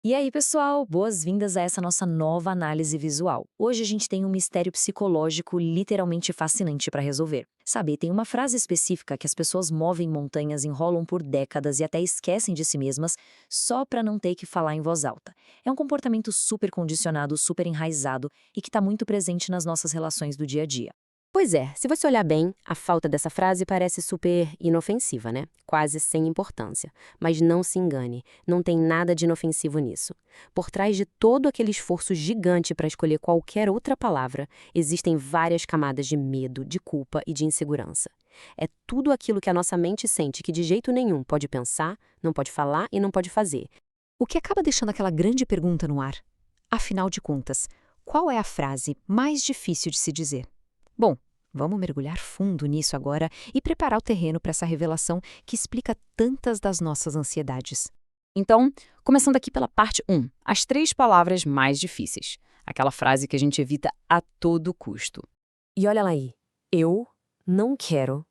E aí, pessoal, boas-vindas a essa nossa nova análise visual. Hoje a gente tem um mistério psicológico literalmente fascinante para resolver. Sabe, tem uma frase específica que as pessoas movem montanhas, enrolam por décadas e até esquecem de si mesmas só para não ter que falar em voz alta. É um comportamento super condicionado, super enraizado e que está muito presente nas nossas relações do dia a dia. Pois é, se você olhar bem, a falta dessa frase parece super inofensiva, né? Quase sem importância. Mas não se engane, não tem nada de inofensivo nisso. Por trás de todo aquele esforço gigante para escolher qualquer outra palavra, existem várias camadas de medo, de culpa e de insegurança. É tudo aquilo que a nossa mente sente que de jeito nenhum pode pensar, não pode falar e não pode fazer. O que acaba deixando aquela grande pergunta no ar. Afinal de contas, qual é a frase mais difícil de se dizer? Bom, vamos mergulhar fundo nisso agora e preparar o terreno para essa revelação que explica tantas das nossas ansiedades. Então, começando aqui pela parte um, as 3 palavras mais difíceis. Aquela frase que a gente evita a todo custo. E olha lá aí, eu não quero.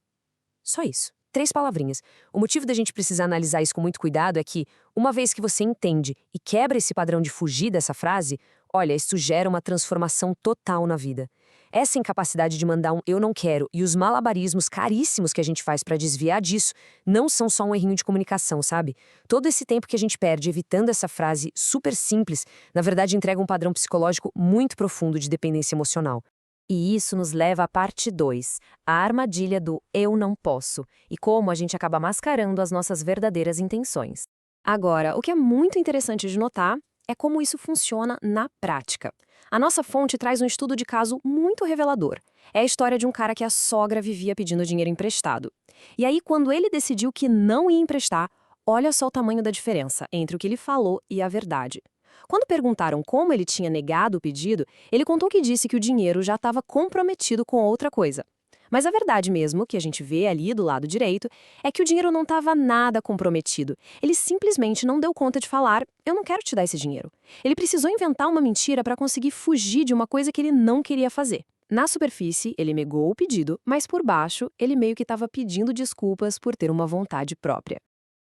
Só isso. 3 palavrinhas. O motivo da gente precisar analisar isso com muito cuidado é que, uma vez que você entende e quebra esse padrão de fugir dessa frase, olha, isso gera uma transformação total na vida. Essa incapacidade de mandar um eu não quero e os malabarismos caríssimos que a gente faz para desviar disso não são só um errinho de comunicação, sabe? Todo esse tempo que a gente perde evitando essa frase super simples, na verdade entrega um padrão psicológico muito profundo de dependência emocional. E isso nos leva à parte 2, a armadilha do eu não posso, e como a gente acaba mascarando as nossas verdadeiras intenções. Agora, o que é muito interessante de notar é como isso funciona na prática. A nossa fonte traz um estudo de caso muito revelador. É a história de um cara que a sogra vivia pedindo dinheiro emprestado. E aí, quando ele decidiu que não ia emprestar, olha só o tamanho da diferença entre o que ele falou e a verdade. Quando perguntaram como ele tinha negado o pedido, ele contou que disse que o dinheiro já estava comprometido com outra coisa. Mas a verdade mesmo, que a gente vê ali do lado direito, é que o dinheiro não estava nada comprometido. Ele simplesmente não deu conta de falar, eu não quero te dar esse dinheiro. Ele precisou inventar uma mentira para conseguir fugir de uma coisa que ele não queria fazer. Na superfície, ele negou o pedido, mas por baixo, ele meio que estava pedindo desculpas por ter uma vontade própria.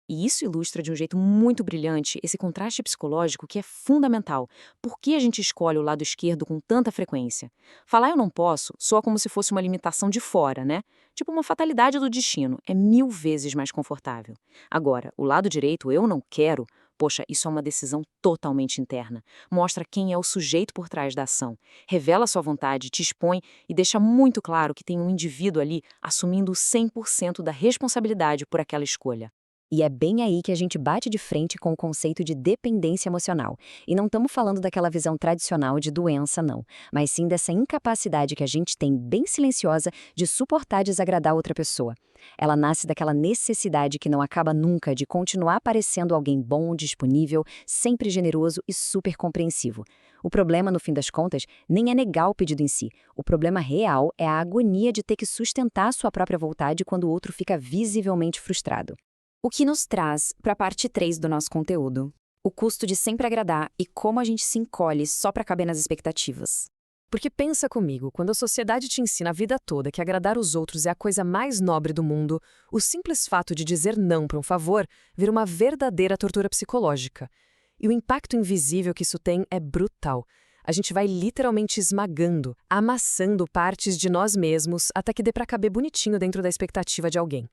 E isso ilustra de um jeito muito brilhante esse contraste psicológico que é fundamental. Por que a gente escolhe o lado esquerdo com tanta frequência? Falar eu não posso soa como se fosse uma limitação de fora, né? Tipo uma fatalidade do destino. É 1000 vezes mais confortável. Agora, o lado direito, eu não quero, poxa, isso é uma decisão totalmente interna. Mostra quem é o sujeito por trás da ação. Revela sua vontade, te expõe e deixa muito claro que tem um indivíduo ali assumindo 100% da responsabilidade por aquela escolha. E é bem aí que a gente bate de frente com o conceito de dependência emocional. E não estamos falando daquela visão tradicional de doença, não, mas sim dessa incapacidade que a gente tem bem silenciosa de suportar desagradar outra pessoa. Ela nasce daquela necessidade que não acaba nunca de continuar parecendo alguém bom, disponível, sempre generoso e super compreensivo. O problema, no fim das contas, nem é negar o pedido em si. O problema real é a agonia de ter que sustentar sua própria vontade quando o outro fica visivelmente frustrado. O que nos traz para a parte 3 do nosso conteúdo. O custo de sempre agradar e como a gente se encolhe só para caber nas expectativas. Porque pensa comigo, quando a sociedade te ensina a vida toda que agradar os outros é a coisa mais nobre do mundo, o simples fato de dizer não para um favor vira uma verdadeira tortura psicológica. E o impacto invisível que isso tem é brutal. A gente vai literalmente esmagando, amassando partes de nós mesmos até que dê para caber bonitinho dentro da expectativa de alguém.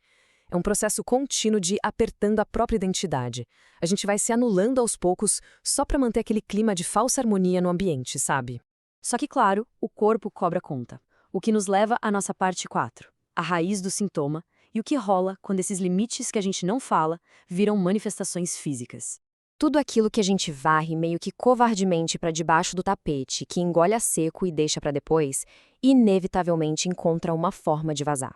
É um processo contínuo de apertando a própria identidade. A gente vai se anulando aos poucos só para manter aquele clima de falsa harmonia no ambiente, sabe? Só que, claro, o corpo cobra conta. O que nos leva à nossa parte 4, a raiz do sintoma e o que rola quando esses limites que a gente não fala viram manifestações físicas. Tudo aquilo que a gente varre meio que covardemente para debaixo do tapete, que engole a seco e deixa para depois, inevitavelmente encontra uma forma de vazar.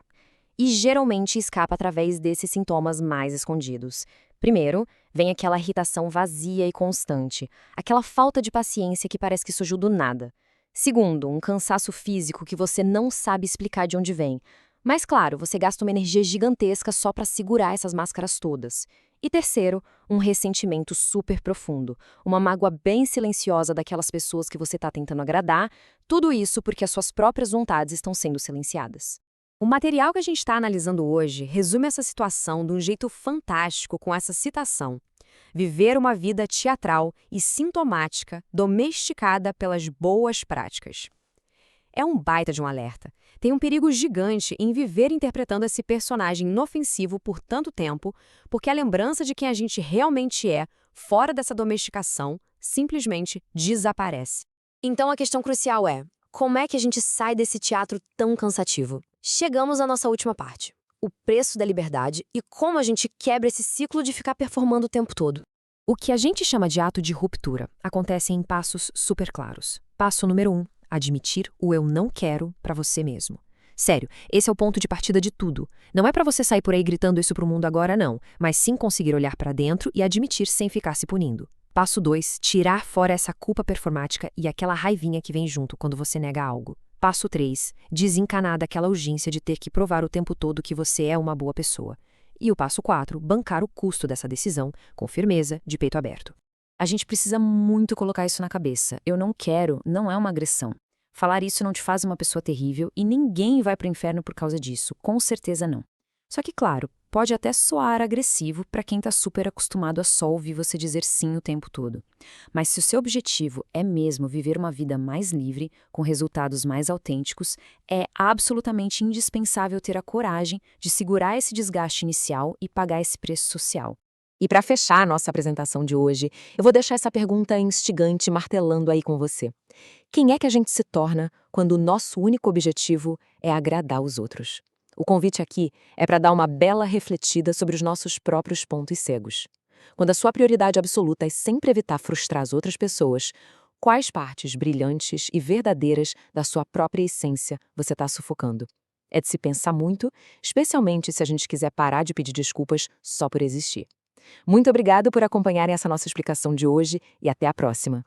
E geralmente escapa através desses sintomas mais escondidos. Primeiro, vem aquela irritação vazia e constante, aquela falta de paciência que parece que surgiu do nada. Segundo, um cansaço físico que você não sabe explicar de onde vem. Mas claro, você gasta uma energia gigantesca só para segurar essas máscaras todas. E terceiro, um ressentimento super profundo, uma mágoa bem silenciosa daquelas pessoas que você está tentando agradar, tudo isso porque as suas próprias vontades estão sendo silenciadas. O material que a gente está analisando hoje resume essa situação de um jeito fantástico com essa citação. Viver uma vida teatral e sintomática, domesticada pelas boas práticas. É um baita de um alerta. Tem um perigo gigante em viver interpretando esse personagem inofensivo por tanto tempo, porque a lembrança de quem a gente realmente é, fora dessa domesticação, simplesmente desaparece. Então a questão crucial é: como é que a gente sai desse teatro tão cansativo? Chegamos à nossa última parte: o preço da liberdade e como a gente quebra esse ciclo de ficar performando o tempo todo. O que a gente chama de ato de ruptura acontece em passos super claros. Passo número 1. Admitir o eu não quero para você mesmo. Sério, esse é o ponto de partida de tudo. Não é para você sair por aí gritando isso pro mundo agora, não, mas sim conseguir olhar para dentro e admitir sem ficar se punindo. Passo 2. Tirar fora essa culpa performática e aquela raivinha que vem junto quando você nega algo. Passo 3. Desencanar daquela urgência de ter que provar o tempo todo que você é uma boa pessoa. E o passo 4. Bancar o custo dessa decisão com firmeza, de peito aberto. A gente precisa muito colocar isso na cabeça. Eu não quero não é uma agressão. Falar isso não te faz uma pessoa terrível e ninguém vai para o inferno por causa disso. Com certeza não. Só que, claro, pode até soar agressivo para quem está super acostumado a só ouvir você dizer sim o tempo todo. Mas se o seu objetivo é mesmo viver uma vida mais livre, com resultados mais autênticos, é absolutamente indispensável ter a coragem de segurar esse desgaste inicial e pagar esse preço social. E para fechar a nossa apresentação de hoje, eu vou deixar essa pergunta instigante martelando aí com você. Quem é que a gente se torna quando o nosso único objetivo é agradar os outros? O convite aqui é para dar uma bela refletida sobre os nossos próprios pontos cegos. Quando a sua prioridade absoluta é sempre evitar frustrar as outras pessoas, quais partes brilhantes e verdadeiras da sua própria essência você está sufocando? É de se pensar muito, especialmente se a gente quiser parar de pedir desculpas só por existir. Muito obrigado por acompanharem essa nossa explicação de hoje e até a próxima.